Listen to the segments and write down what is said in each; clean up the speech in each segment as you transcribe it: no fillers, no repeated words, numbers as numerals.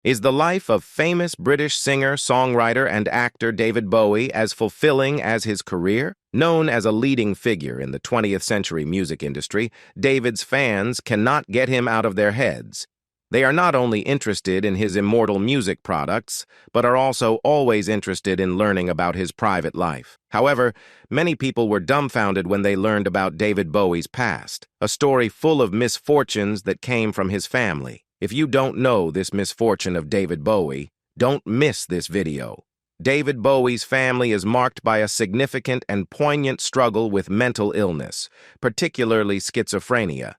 Is the life of famous British singer, songwriter, and actor David Bowie as fulfilling as his career? Known as a leading figure in the 20th century music industry, David's fans cannot get him out of their heads. They are not only interested in his immortal music products, but are also always interested in learning about his private life. However, many people were dumbfounded when they learned about David Bowie's past, a story full of misfortunes that came from his family. If you don't know this misfortune of David Bowie, don't miss this video. David Bowie's family is marked by a significant and poignant struggle with mental illness, particularly schizophrenia.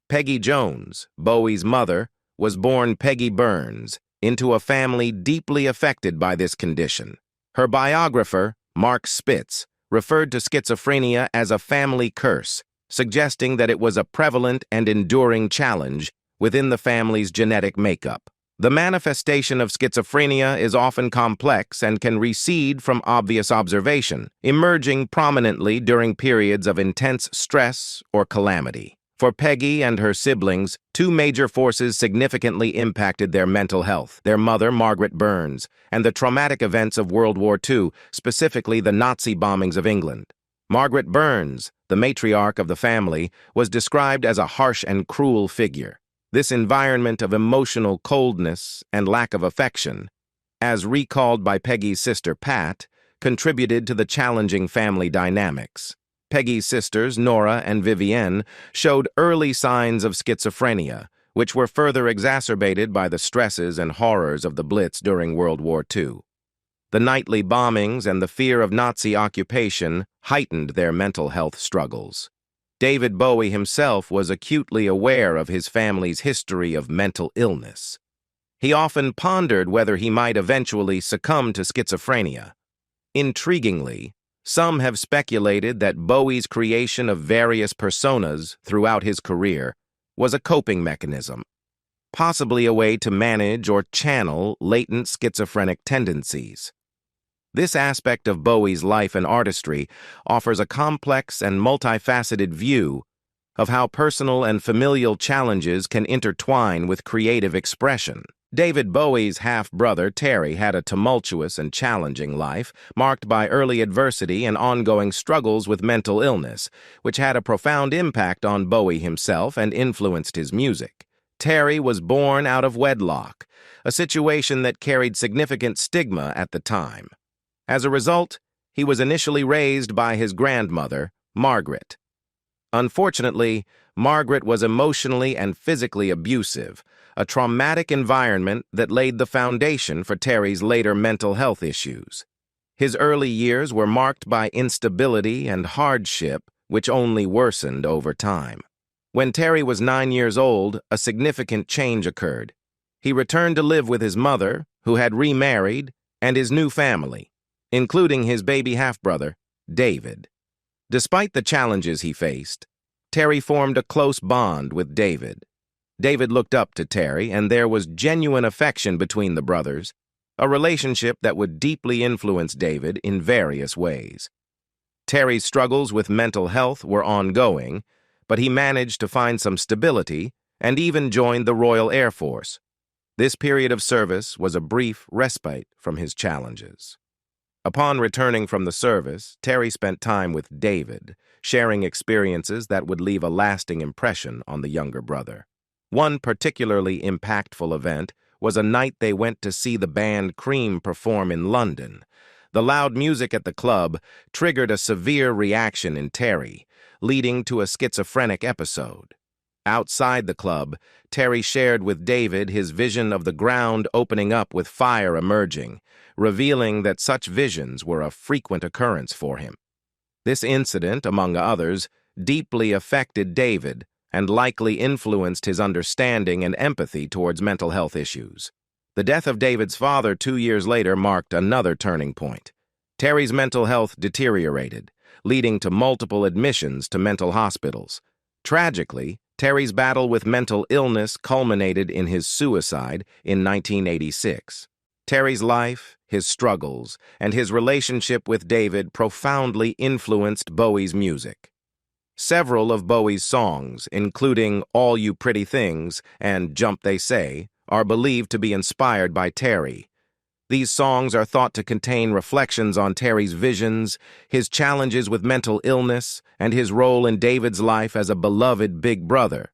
Peggy Jones, Bowie's mother, was born Peggy Burns into a family deeply affected by this condition. Her biographer, Mark Spitz, referred to schizophrenia as a family curse, suggesting that it was a prevalent and enduring challenge within the family's genetic makeup. The manifestation of schizophrenia is often complex and can recede from obvious observation, emerging prominently during periods of intense stress or calamity. For Peggy and her siblings, two major forces significantly impacted their mental health: their mother, Margaret Burns, and the traumatic events of World War II, specifically the Nazi bombings of England. Margaret Burns, the matriarch of the family, was described as a harsh and cruel figure. This environment of emotional coldness and lack of affection, as recalled by Peggy's sister Pat, contributed to the challenging family dynamics. Peggy's sisters, Nora and Vivienne, showed early signs of schizophrenia, which were further exacerbated by the stresses and horrors of the Blitz during World War II. The nightly bombings and the fear of Nazi occupation heightened their mental health struggles. David Bowie himself was acutely aware of his family's history of mental illness. He often pondered whether he might eventually succumb to schizophrenia. Intriguingly, some have speculated that Bowie's creation of various personas throughout his career was a coping mechanism, possibly a way to manage or channel latent schizophrenic tendencies. This aspect of Bowie's life and artistry offers a complex and multifaceted view of how personal and familial challenges can intertwine with creative expression. David Bowie's half-brother, Terry, had a tumultuous and challenging life, marked by early adversity and ongoing struggles with mental illness, which had a profound impact on Bowie himself and influenced his music. Terry was born out of wedlock, a situation that carried significant stigma at the time. As a result, he was initially raised by his grandmother, Margaret. Unfortunately, Margaret was emotionally and physically abusive, a traumatic environment that laid the foundation for Terry's later mental health issues. His early years were marked by instability and hardship, which only worsened over time. When Terry was 9 years old, a significant change occurred. He returned to live with his mother, who had remarried, and his new family, including his baby half-brother, David. Despite the challenges he faced, Terry formed a close bond with David. David looked up to Terry, and there was genuine affection between the brothers, a relationship that would deeply influence David in various ways. Terry's struggles with mental health were ongoing, but he managed to find some stability and even joined the Royal Air Force. This period of service was a brief respite from his challenges. Upon returning from the service, Terry spent time with David, sharing experiences that would leave a lasting impression on the younger brother. One particularly impactful event was a night they went to see the band Cream perform in London. The loud music at the club triggered a severe reaction in Terry, leading to a schizophrenic episode. Outside the club, Terry shared with David his vision of the ground opening up with fire emerging, revealing that such visions were a frequent occurrence for him. This incident, among others, deeply affected David and likely influenced his understanding and empathy towards mental health issues. The death of David's father 2 years later marked another turning point. Terry's mental health deteriorated, leading to multiple admissions to mental hospitals. Tragically, Terry's battle with mental illness culminated in his suicide in 1986. Terry's life, his struggles, and his relationship with David profoundly influenced Bowie's music. Several of Bowie's songs, including All You Pretty Things and Jump They Say, are believed to be inspired by Terry. These songs are thought to contain reflections on Terry's visions, his challenges with mental illness, and his role in David's life as a beloved big brother.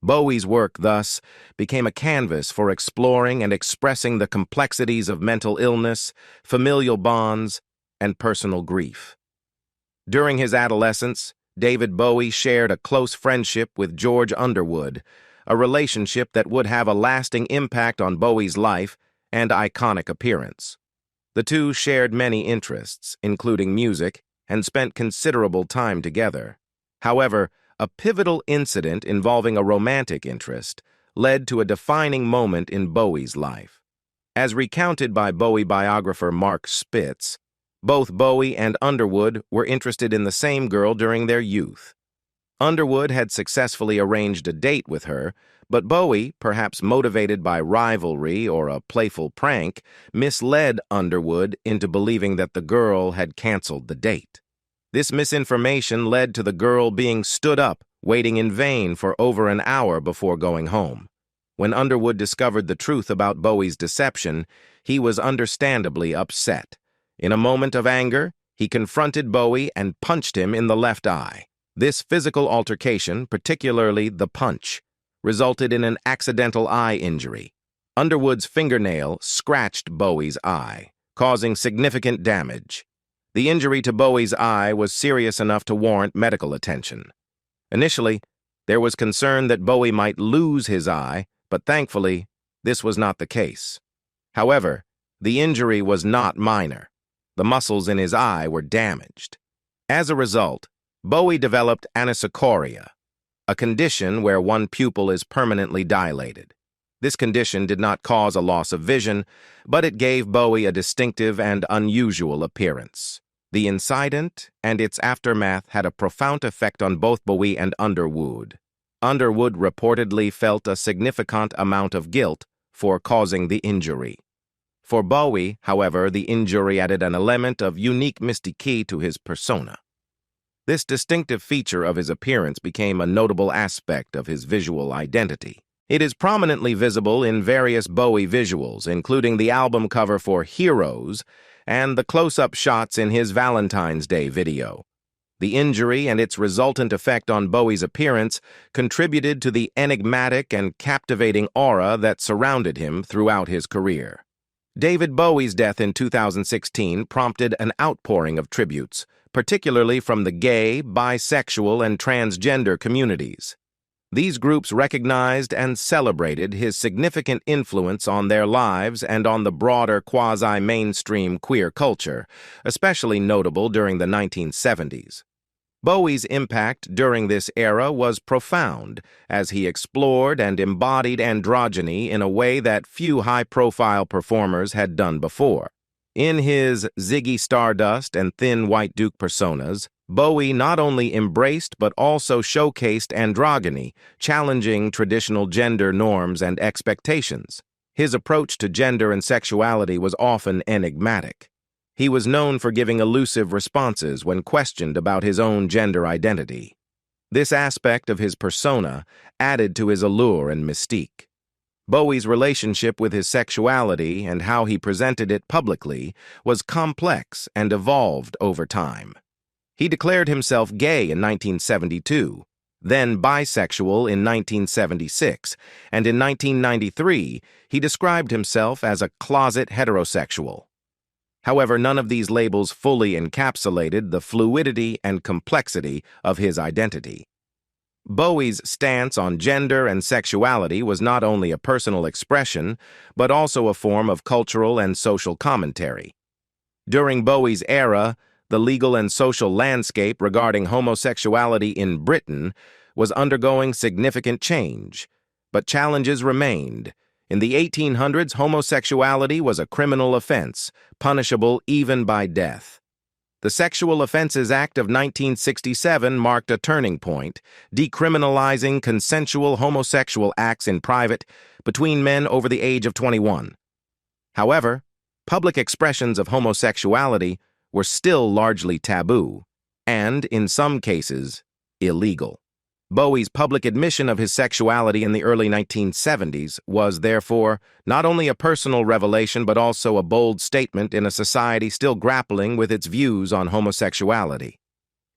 Bowie's work, thus, became a canvas for exploring and expressing the complexities of mental illness, familial bonds, and personal grief. During his adolescence, David Bowie shared a close friendship with George Underwood, a relationship that would have a lasting impact on Bowie's life and iconic appearance. The two shared many interests, including music, and spent considerable time together. However, a pivotal incident involving a romantic interest led to a defining moment in Bowie's life. As recounted by Bowie biographer Mark Spitz, both Bowie and Underwood were interested in the same girl during their youth. Underwood had successfully arranged a date with her, but Bowie, perhaps motivated by rivalry or a playful prank, misled Underwood into believing that the girl had canceled the date. This misinformation led to the girl being stood up, waiting in vain for over an hour before going home. When Underwood discovered the truth about Bowie's deception, he was understandably upset. In a moment of anger, he confronted Bowie and punched him in the left eye. This physical altercation, particularly the punch, resulted in an accidental eye injury. Underwood's fingernail scratched Bowie's eye, causing significant damage. The injury to Bowie's eye was serious enough to warrant medical attention. Initially, there was concern that Bowie might lose his eye, but thankfully, this was not the case. However, the injury was not minor. The muscles in his eye were damaged. As a result, Bowie developed anisocoria, a condition where one pupil is permanently dilated. This condition did not cause a loss of vision, but it gave Bowie a distinctive and unusual appearance. The incident and its aftermath had a profound effect on both Bowie and Underwood. Underwood reportedly felt a significant amount of guilt for causing the injury. For Bowie, however, the injury added an element of unique mystique to his persona. This distinctive feature of his appearance became a notable aspect of his visual identity. It is prominently visible in various Bowie visuals, including the album cover for Heroes and the close-up shots in his Valentine's Day video. The injury and its resultant effect on Bowie's appearance contributed to the enigmatic and captivating aura that surrounded him throughout his career. David Bowie's death in 2016 prompted an outpouring of tributes, particularly from the gay, bisexual, and transgender communities. These groups recognized and celebrated his significant influence on their lives and on the broader quasi-mainstream queer culture, especially notable during the 1970s. Bowie's impact during this era was profound, as he explored and embodied androgyny in a way that few high-profile performers had done before. In his Ziggy Stardust and Thin White Duke personas, Bowie not only embraced but also showcased androgyny, challenging traditional gender norms and expectations. His approach to gender and sexuality was often enigmatic. He was known for giving elusive responses when questioned about his own gender identity. This aspect of his persona added to his allure and mystique. Bowie's relationship with his sexuality and how he presented it publicly was complex and evolved over time. He declared himself gay in 1972, then bisexual in 1976, and in 1993 he described himself as a closet heterosexual. However, none of these labels fully encapsulated the fluidity and complexity of his identity. Bowie's stance on gender and sexuality was not only a personal expression, but also a form of cultural and social commentary. During Bowie's era, the legal and social landscape regarding homosexuality in Britain was undergoing significant change, but challenges remained. In the 1800s, homosexuality was a criminal offense, punishable even by death. The Sexual Offenses Act of 1967 marked a turning point, decriminalizing consensual homosexual acts in private between men over the age of 21. However, public expressions of homosexuality were still largely taboo, and, in some cases, illegal. Bowie's public admission of his sexuality in the early 1970s was, therefore, not only a personal revelation but also a bold statement in a society still grappling with its views on homosexuality.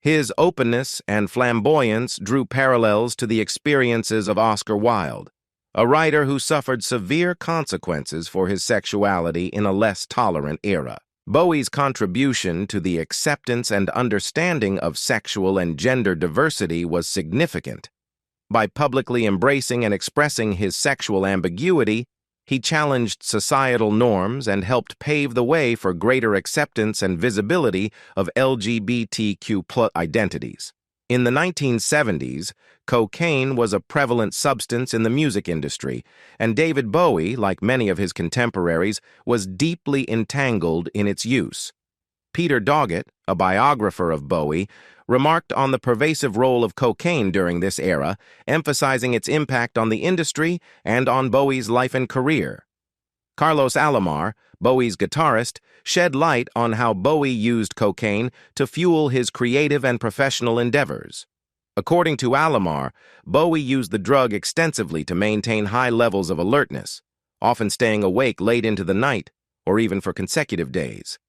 His openness and flamboyance drew parallels to the experiences of Oscar Wilde, a writer who suffered severe consequences for his sexuality in a less tolerant era. Bowie's contribution to the acceptance and understanding of sexual and gender diversity was significant. By publicly embracing and expressing his sexual ambiguity, he challenged societal norms and helped pave the way for greater acceptance and visibility of LGBTQ+ identities. In the 1970s, cocaine was a prevalent substance in the music industry, and David Bowie, like many of his contemporaries, was deeply entangled in its use. Peter Doggett, a biographer of Bowie, remarked on the pervasive role of cocaine during this era, emphasizing its impact on the industry and on Bowie's life and career. Carlos Alomar, Bowie's guitarist, shed light on how Bowie used cocaine to fuel his creative and professional endeavors. According to Alomar, Bowie used the drug extensively to maintain high levels of alertness, often staying awake late into the night or even for consecutive days.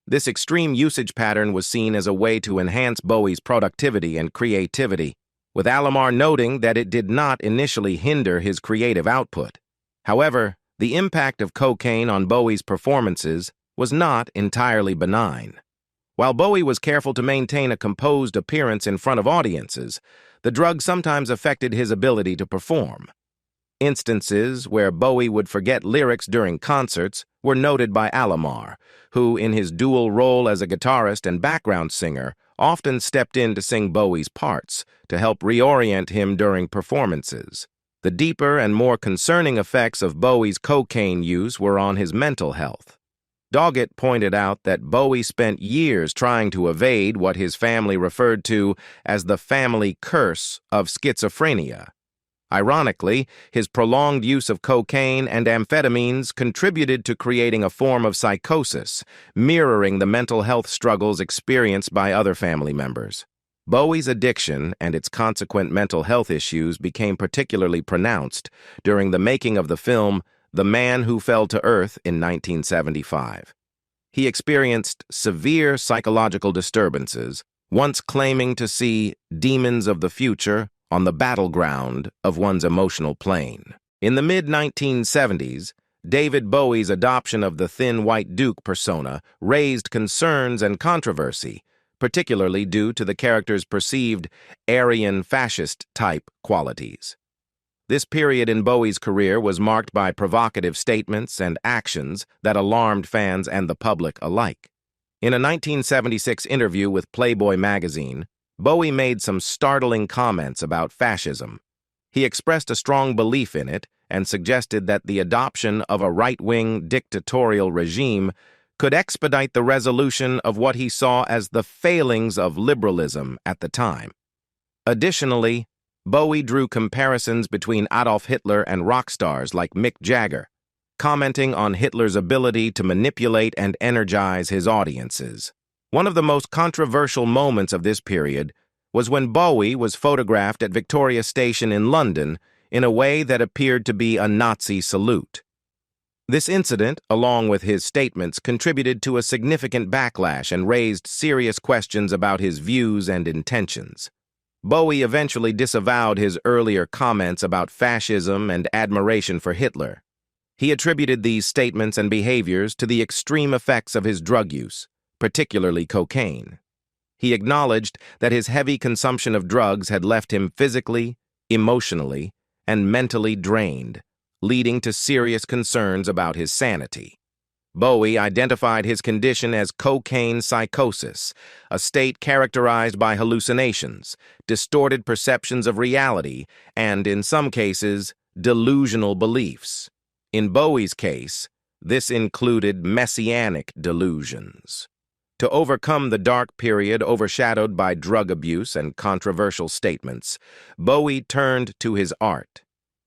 This extreme usage pattern was seen as a way to enhance Bowie's productivity and creativity, with Alomar noting that it did not initially hinder his creative output. However, the impact of cocaine on Bowie's performances was not entirely benign. While Bowie was careful to maintain a composed appearance in front of audiences, the drug sometimes affected his ability to perform. Instances where Bowie would forget lyrics during concerts were noted by Alomar, who, in his dual role as a guitarist and background singer, often stepped in to sing Bowie's parts to help reorient him during performances. The deeper and more concerning effects of Bowie's cocaine use were on his mental health. Doggett pointed out that Bowie spent years trying to evade what his family referred to as the family curse of schizophrenia. Ironically, his prolonged use of cocaine and amphetamines contributed to creating a form of psychosis, mirroring the mental health struggles experienced by other family members. Bowie's addiction and its consequent mental health issues became particularly pronounced during the making of the film The Man Who Fell to Earth in 1975. He experienced severe psychological disturbances, once claiming to see demons of the future on the battleground of one's emotional plane. In the mid-1970s, David Bowie's adoption of the Thin White Duke persona raised concerns and controversy, particularly due to the character's perceived Aryan fascist-type qualities. This period in Bowie's career was marked by provocative statements and actions that alarmed fans and the public alike. In a 1976 interview with Playboy magazine, Bowie made some startling comments about fascism. He expressed a strong belief in it and suggested that the adoption of a right-wing dictatorial regime could expedite the resolution of what he saw as the failings of liberalism at the time. Additionally, Bowie drew comparisons between Adolf Hitler and rock stars like Mick Jagger, commenting on Hitler's ability to manipulate and energize his audiences. One of the most controversial moments of this period was when Bowie was photographed at Victoria Station in London in a way that appeared to be a Nazi salute. This incident, along with his statements, contributed to a significant backlash and raised serious questions about his views and intentions. Bowie eventually disavowed his earlier comments about fascism and admiration for Hitler. He attributed these statements and behaviors to the extreme effects of his drug use, particularly cocaine. He acknowledged that his heavy consumption of drugs had left him physically, emotionally, and mentally drained, leading to serious concerns about his sanity. Bowie identified his condition as cocaine psychosis, a state characterized by hallucinations, distorted perceptions of reality, and, in some cases, delusional beliefs. In Bowie's case, this included messianic delusions. To overcome the dark period overshadowed by drug abuse and controversial statements, Bowie turned to his art.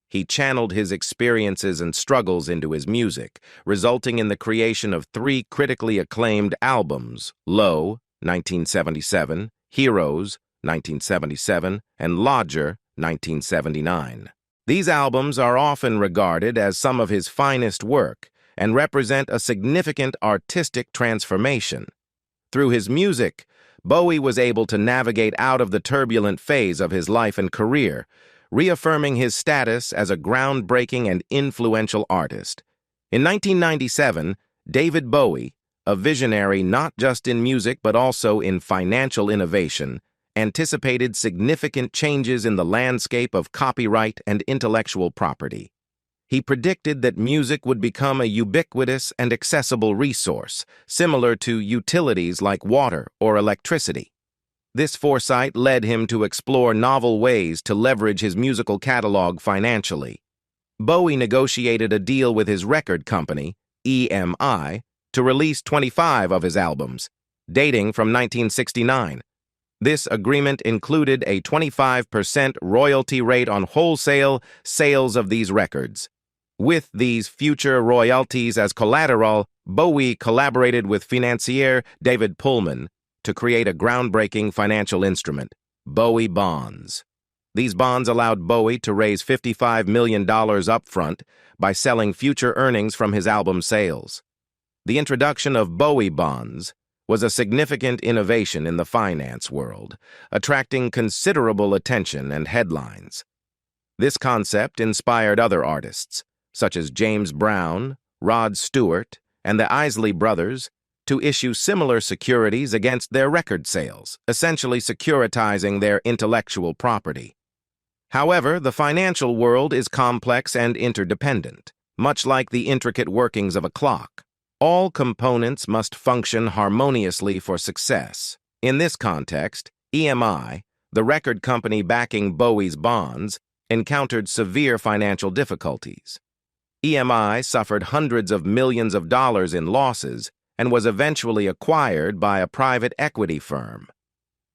He channeled his experiences and struggles into his music, resulting in the creation of 3 critically acclaimed albums: Low, 1977, Heroes, 1977, and Lodger, 1979. These albums are often regarded as some of his finest work and represent a significant artistic transformation. Through his music, Bowie was able to navigate out of the turbulent phase of his life and career, reaffirming his status as a groundbreaking and influential artist. In 1997, David Bowie, a visionary not just in music but also in financial innovation, anticipated significant changes in the landscape of copyright and intellectual property. He predicted that music would become a ubiquitous and accessible resource, similar to utilities like water or electricity. This foresight led him to explore novel ways to leverage his musical catalog financially. Bowie negotiated a deal with his record company, EMI, to release 25 of his albums, dating from 1969. This agreement included a 25% royalty rate on wholesale sales of these records. With these future royalties as collateral, Bowie collaborated with financier David Pullman to create a groundbreaking financial instrument, Bowie bonds. These bonds allowed Bowie to raise $55 million upfront by selling future earnings from his album sales. The introduction of Bowie bonds was a significant innovation in the finance world, attracting considerable attention and headlines. This concept inspired other artists, such as James Brown, Rod Stewart, and the Isley Brothers, to issue similar securities against their record sales, essentially securitizing their intellectual property. However, the financial world is complex and interdependent, much like the intricate workings of a clock. All components must function harmoniously for success. In this context, EMI, the record company backing Bowie's bonds, encountered severe financial difficulties. EMI suffered hundreds of millions of dollars in losses and was eventually acquired by a private equity firm.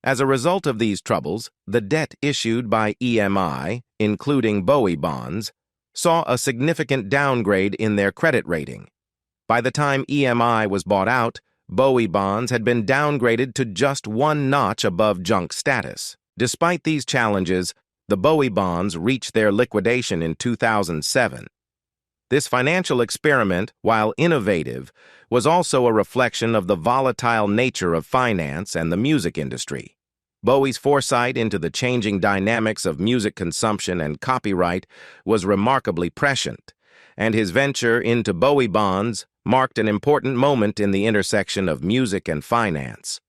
As a result of these troubles, the debt issued by EMI, including Bowie bonds, saw a significant downgrade in their credit rating. By the time EMI was bought out, Bowie bonds had been downgraded to just one notch above junk status. Despite these challenges, the Bowie bonds reached their liquidation in 2007. This financial experiment, while innovative, was also a reflection of the volatile nature of finance and the music industry. Bowie's foresight into the changing dynamics of music consumption and copyright was remarkably prescient, and his venture into Bowie bonds marked an important moment in the intersection of music and finance.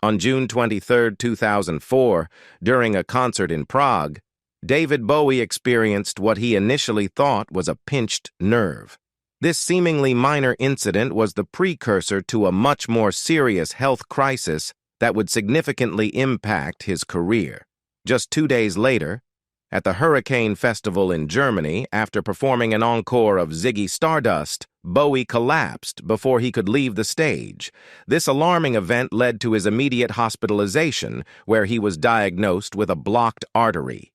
On June 23, 2004, during a concert in Prague, David Bowie experienced what he initially thought was a pinched nerve. This seemingly minor incident was the precursor to a much more serious health crisis that would significantly impact his career. Just 2 days later, at the Hurricane Festival in Germany, after performing an encore of Ziggy Stardust, Bowie collapsed before he could leave the stage. This alarming event led to his immediate hospitalization, where he was diagnosed with a blocked artery.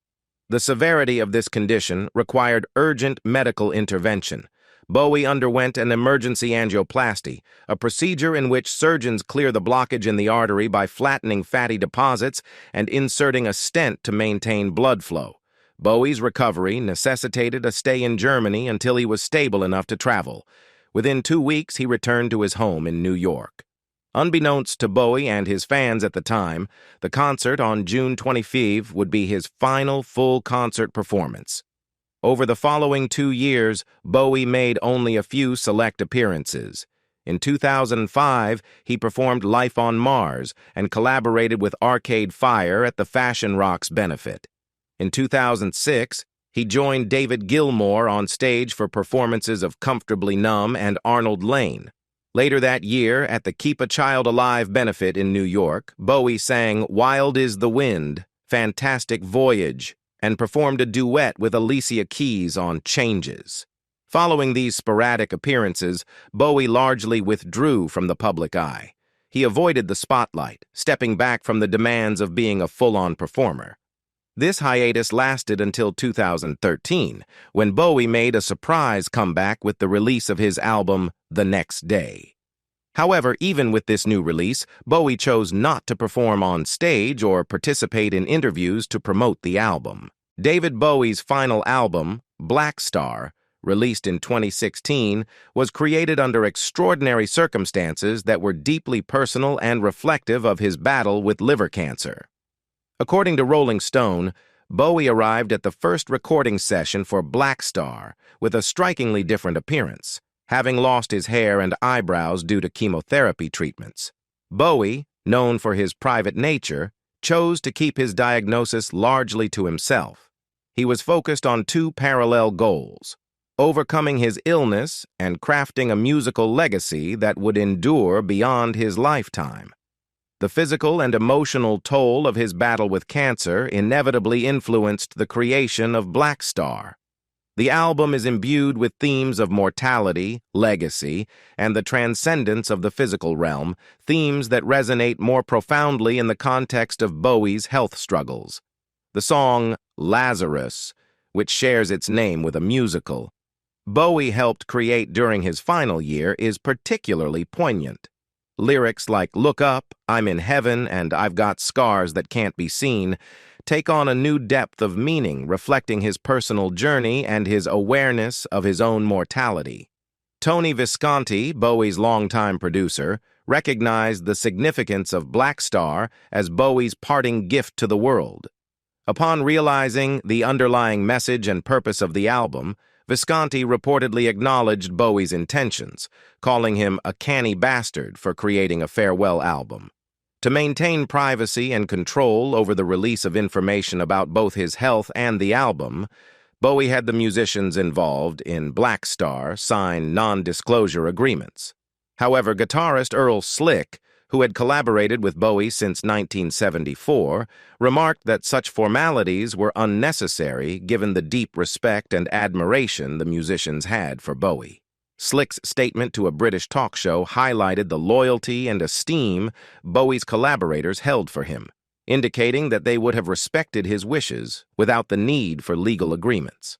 The severity of this condition required urgent medical intervention. Bowie underwent an emergency angioplasty, a procedure in which surgeons clear the blockage in the artery by flattening fatty deposits and inserting a stent to maintain blood flow. Bowie's recovery necessitated a stay in Germany until he was stable enough to travel. Within 2 weeks, he returned to his home in New York. Unbeknownst to Bowie and his fans at the time, the concert on June 25 would be his final full concert performance. Over the following 2 years, Bowie made only a few select appearances. In 2005, he performed Life on Mars and collaborated with Arcade Fire at the Fashion Rocks benefit. In 2006, he joined David Gilmour on stage for performances of Comfortably Numb and Arnold Layne. Later that year, at the Keep a Child Alive benefit in New York, Bowie sang Wild is the Wind, Fantastic Voyage, and performed a duet with Alicia Keys on Changes. Following these sporadic appearances, Bowie largely withdrew from the public eye. He avoided the spotlight, stepping back from the demands of being a full-on performer. This hiatus lasted until 2013, when Bowie made a surprise comeback with the release of his album The Next Day. However, even with this new release, Bowie chose not to perform on stage or participate in interviews to promote the album. David Bowie's final album, Blackstar, released in 2016, was created under extraordinary circumstances that were deeply personal and reflective of his battle with liver cancer. According to Rolling Stone, Bowie arrived at the first recording session for Blackstar with a strikingly different appearance, having lost his hair and eyebrows due to chemotherapy treatments. Bowie, known for his private nature, chose to keep his diagnosis largely to himself. He was focused on two parallel goals: overcoming his illness and crafting a musical legacy that would endure beyond his lifetime. The physical and emotional toll of his battle with cancer inevitably influenced the creation of Blackstar. The album is imbued with themes of mortality, legacy, and the transcendence of the physical realm, themes that resonate more profoundly in the context of Bowie's health struggles. The song Lazarus, which shares its name with a musical Bowie helped create during his final year, is particularly poignant. Lyrics like "Look up, I'm in heaven, and I've got scars that can't be seen" take on a new depth of meaning, reflecting his personal journey and his awareness of his own mortality. Tony Visconti, Bowie's longtime producer, recognized the significance of Blackstar as Bowie's parting gift to the world. Upon realizing the underlying message and purpose of the album, Visconti reportedly acknowledged Bowie's intentions, calling him a canny bastard for creating a farewell album. To maintain privacy and control over the release of information about both his health and the album, Bowie had the musicians involved in Blackstar sign non-disclosure agreements. However, guitarist Earl Slick, who had collaborated with Bowie since 1974, remarked that such formalities were unnecessary given the deep respect and admiration the musicians had for Bowie. Slick's statement to a British talk show highlighted the loyalty and esteem Bowie's collaborators held for him, indicating that they would have respected his wishes without the need for legal agreements.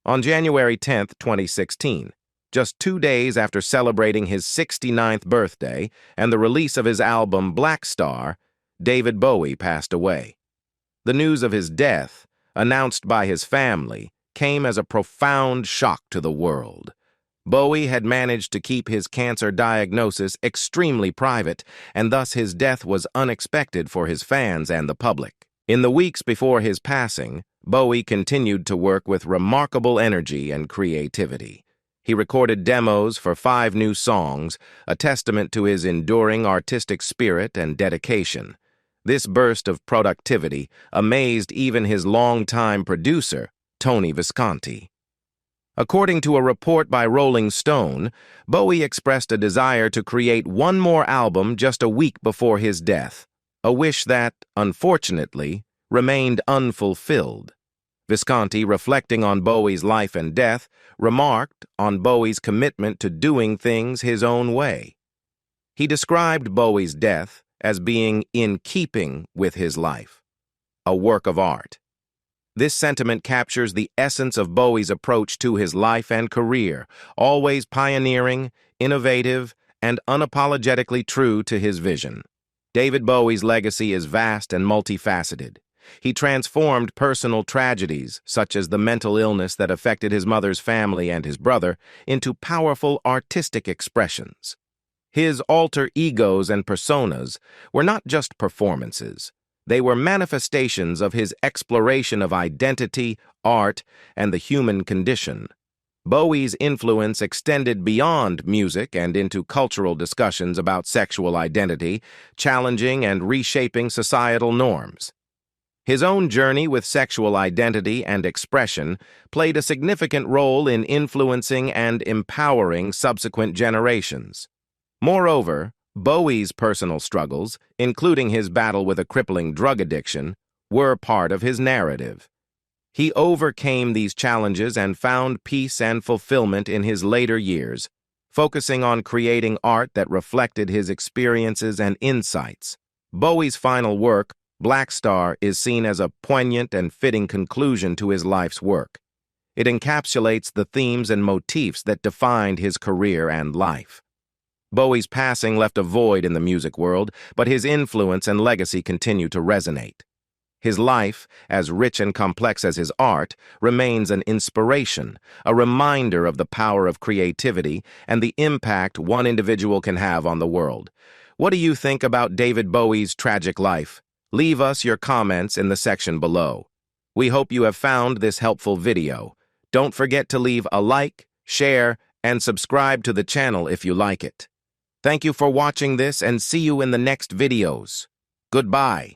On January 10, 2016, just 2 days after celebrating his 69th birthday and the release of his album Blackstar, David Bowie passed away. The news of his death, announced by his family, came as a profound shock to the world. Bowie had managed to keep his cancer diagnosis extremely private, and thus his death was unexpected for his fans and the public. In the weeks before his passing, Bowie continued to work with remarkable energy and creativity. He recorded demos for 5 new songs, a testament to his enduring artistic spirit and dedication. This burst of productivity amazed even his longtime producer, Tony Visconti. According to a report by Rolling Stone, Bowie expressed a desire to create one more album just a week before his death, a wish that, unfortunately, remained unfulfilled. Visconti, reflecting on Bowie's life and death, remarked on Bowie's commitment to doing things his own way. He described Bowie's death as being in keeping with his life, a work of art. This sentiment captures the essence of Bowie's approach to his life and career, always pioneering, innovative, and unapologetically true to his vision. David Bowie's legacy is vast and multifaceted. He transformed personal tragedies, such as the mental illness that affected his mother's family and his brother, into powerful artistic expressions. His alter egos and personas were not just performances. They were manifestations of his exploration of identity, art, and the human condition. Bowie's influence extended beyond music and into cultural discussions about sexual identity, challenging and reshaping societal norms. His own journey with sexual identity and expression played a significant role in influencing and empowering subsequent generations. Moreover, Bowie's personal struggles, including his battle with a crippling drug addiction, were part of his narrative. He overcame these challenges and found peace and fulfillment in his later years, focusing on creating art that reflected his experiences and insights. Bowie's final work, Blackstar, is seen as a poignant and fitting conclusion to his life's work. It encapsulates the themes and motifs that defined his career and life. Bowie's passing left a void in the music world, but his influence and legacy continue to resonate. His life, as rich and complex as his art, remains an inspiration, a reminder of the power of creativity and the impact one individual can have on the world. What do you think about David Bowie's tragic life? Leave us your comments in the section below. We hope you have found this helpful video. Don't forget to leave a like, share, and subscribe to the channel if you like it. Thank you for watching this and see you in the next videos. Goodbye.